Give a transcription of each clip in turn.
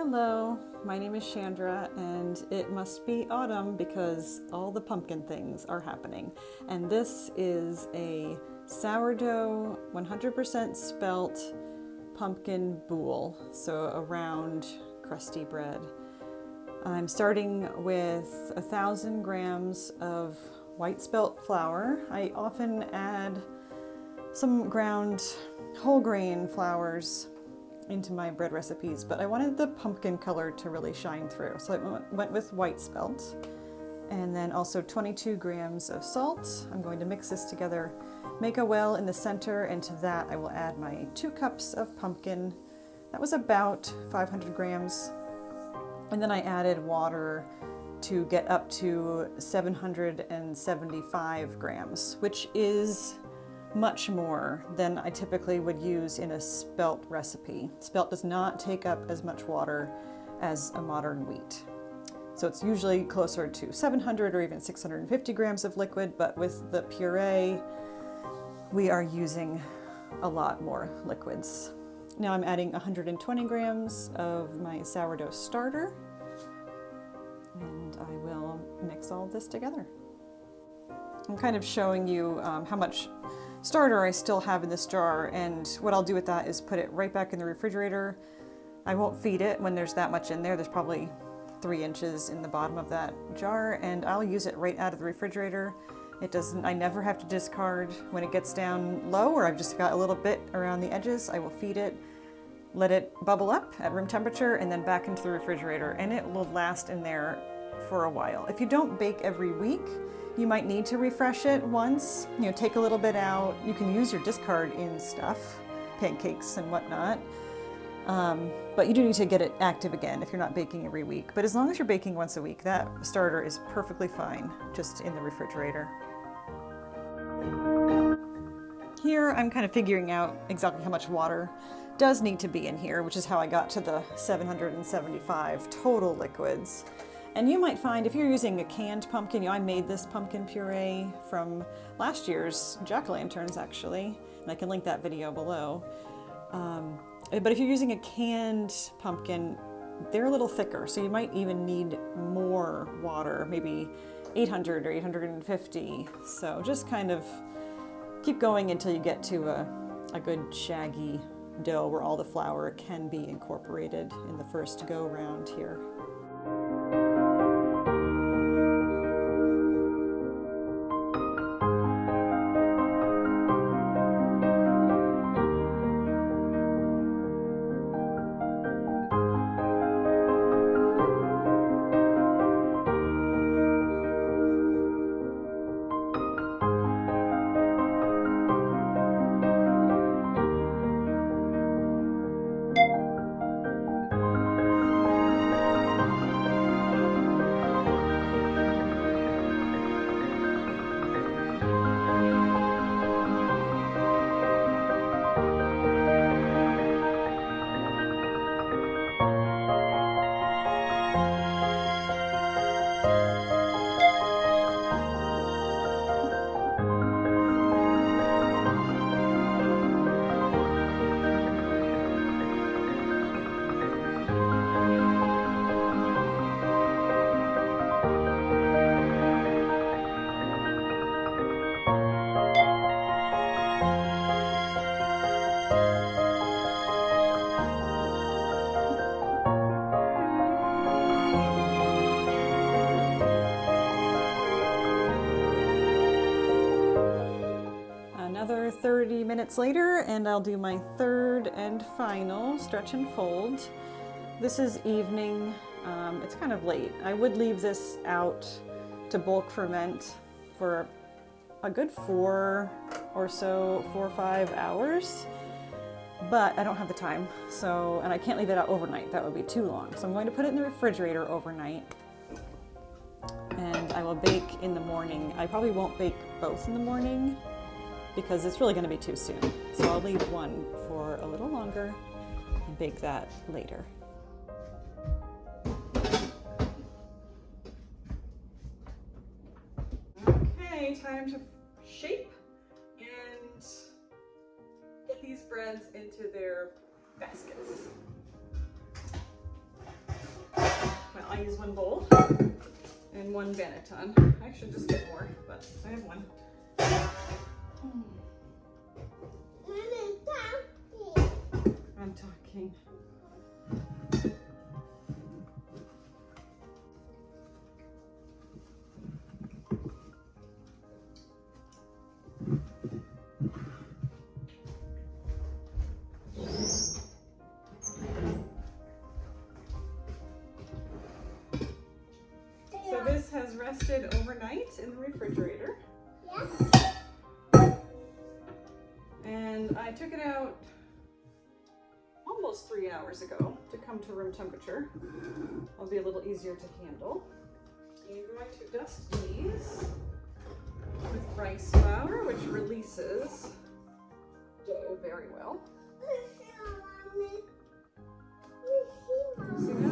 Hello, my name is Chandra, and it must be autumn because all the pumpkin things are happening. And this is a sourdough 100% spelt pumpkin boule, so a round crusty bread. I'm starting with 1,000 grams of white spelt flour. I often add some ground whole grain flours into my bread recipes, but I wanted the pumpkin color to really shine through. So I went with white spelt, and then also 22 grams of salt. I'm going to mix this together, make a well in the center, and to that I will add my 2 cups of pumpkin. That was about 500 grams. And then I added water to get up to 775 grams, which is much more than I typically would use in a spelt recipe. Spelt does not take up as much water as a modern wheat. So it's usually closer to 700 or even 650 grams of liquid, but with the puree, we are using a lot more liquids. Now I'm adding 120 grams of my sourdough starter, and I will mix all this together. I'm kind of showing you how much starter I still have in this jar, and what I'll do with that is put it right back in the refrigerator. I won't feed it when there's that much in there. There's probably 3 inches in the bottom of that jar, and I'll use it right out of the refrigerator. I never have to discard when it gets down low, or I've just got a little bit around the edges. I will feed it, let it bubble up at room temperature, and then back into the refrigerator, and it will last in there for a while. If you don't bake every week, you might need to refresh it once, take a little bit out. You can use your discard in stuff, pancakes and whatnot. But you do need to get it active again if you're not baking every week. But as long as you're baking once a week, that starter is perfectly fine, just in the refrigerator. Here I'm kind of figuring out exactly how much water does need to be in here, which is how I got to the 775 total liquids. And you might find if you're using a canned pumpkin, I made this pumpkin puree from last year's jack-o'-lanterns actually, and I can link that video below. But if you're using a canned pumpkin, they're a little thicker, so you might even need more water, maybe 800 or 850. So just kind of keep going until you get to a good shaggy dough where all the flour can be incorporated in the first go round here. Another 30 minutes later, and I'll do my third and final stretch and fold. This is evening. It's kind of late. I would leave this out to bulk ferment for a good 4 or 5 hours, but I don't have the time, and I can't leave it out overnight. That would be too long. So I'm going to put it in the refrigerator overnight, and I will bake in the morning. I probably won't bake both in the morning because it's really going to be too soon. So I'll leave one for a little longer and bake that later. Okay, time to shape and get these breads into their baskets. I use one bowl and one banneton. I should just get more, but I have one. I'm talking. So this has rested overnight in the refrigerator. Yes. And I took it out almost 3 hours ago to come to room temperature. It'll be a little easier to handle. You're going to dust these with rice flour, which releases dough very well. See that?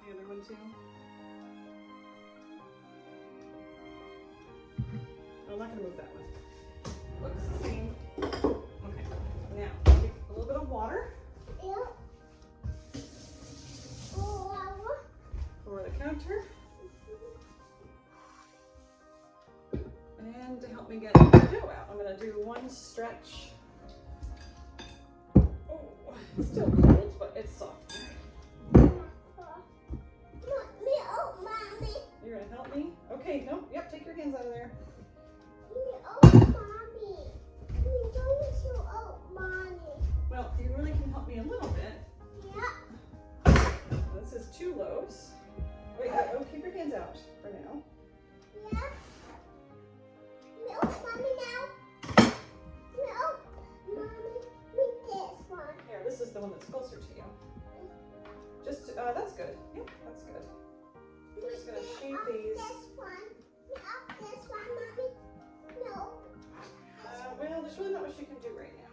The other one too. I'm not going to move that one. Looks the same. Okay. Now, take a little bit of water. Yep. For the counter. And to help me get the dough out, I'm going to do one stretch. Oh, it's still cold, but it's soft. You're going to help me? Okay, nope, yep, take your hands out of there. Well, you really can help me a little bit. Yeah. This is 2 loaves. Wait, oh, keep your hands out for now. Yeah. Milk, mommy, now. Milk, mommy, make this one. Here, this is the one that's closer to you. Just, that's good. Yep, that's good. We're just going to shape these. This one. This one, mommy. No. Well, there's really not much you can do right now.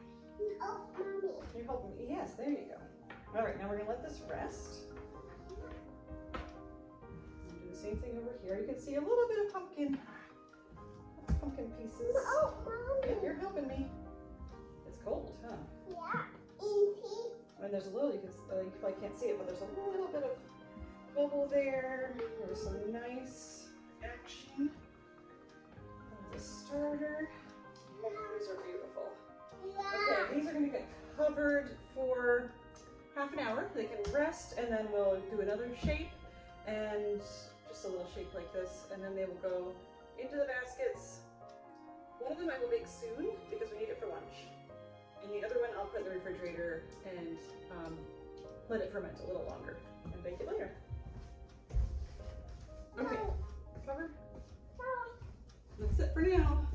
No, mommy. You're helping me. Yes, there you go. All right, now we're going to let this rest. And do the same thing over here. You can see a little bit of pumpkin pieces. Oh, mommy. Yep, you're helping me. It's cold, huh? Yeah. Easy. And there's a little, you probably can't see it, but there's a little bit of bubble there. There's some nice action of the starter. These are beautiful. Yeah. Okay, these are going to get covered for half an hour. They can rest, and then we'll do another shape, and just a little shape like this, and then they will go into the baskets. One of them I will bake soon because we need it for lunch, and the other one I'll put in the refrigerator and let it ferment a little longer and bake it later. Okay, cover. That's it for now.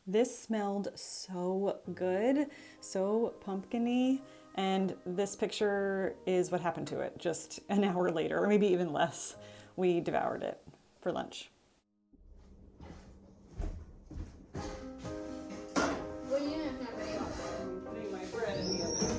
This smelled so good, so pumpkin-y, and this picture is what happened to it just an hour later, or maybe even less. we devoured it for lunch. I'm putting my bread in the oven.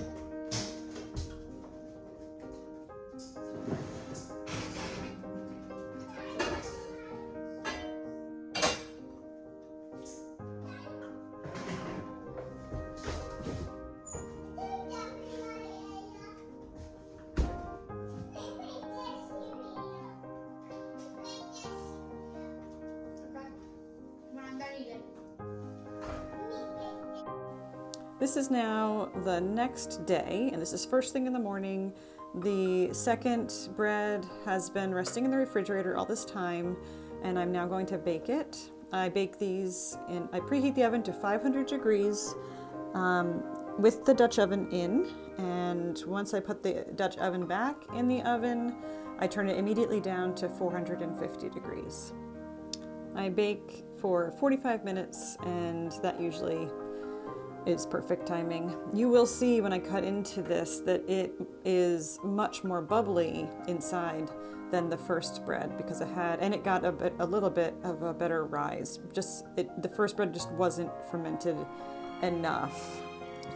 This is now the next day, and this is first thing in the morning. The second bread has been resting in the refrigerator all this time, and I'm now going to bake it. I bake these I preheat the oven to 500 degrees with the Dutch oven in, and once I put the Dutch oven back in the oven, I turn it immediately down to 450 degrees. I bake for 45 minutes, and that usually is perfect timing. You will see when I cut into this that it is much more bubbly inside than the first bread because it got a little bit of a better rise. The first bread just wasn't fermented enough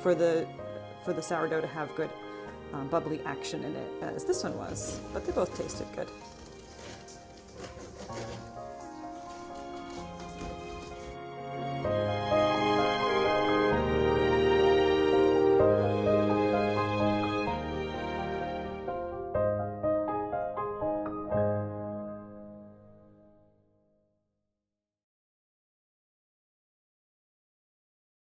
for the sourdough to have good bubbly action in it as this one was, but they both tasted good.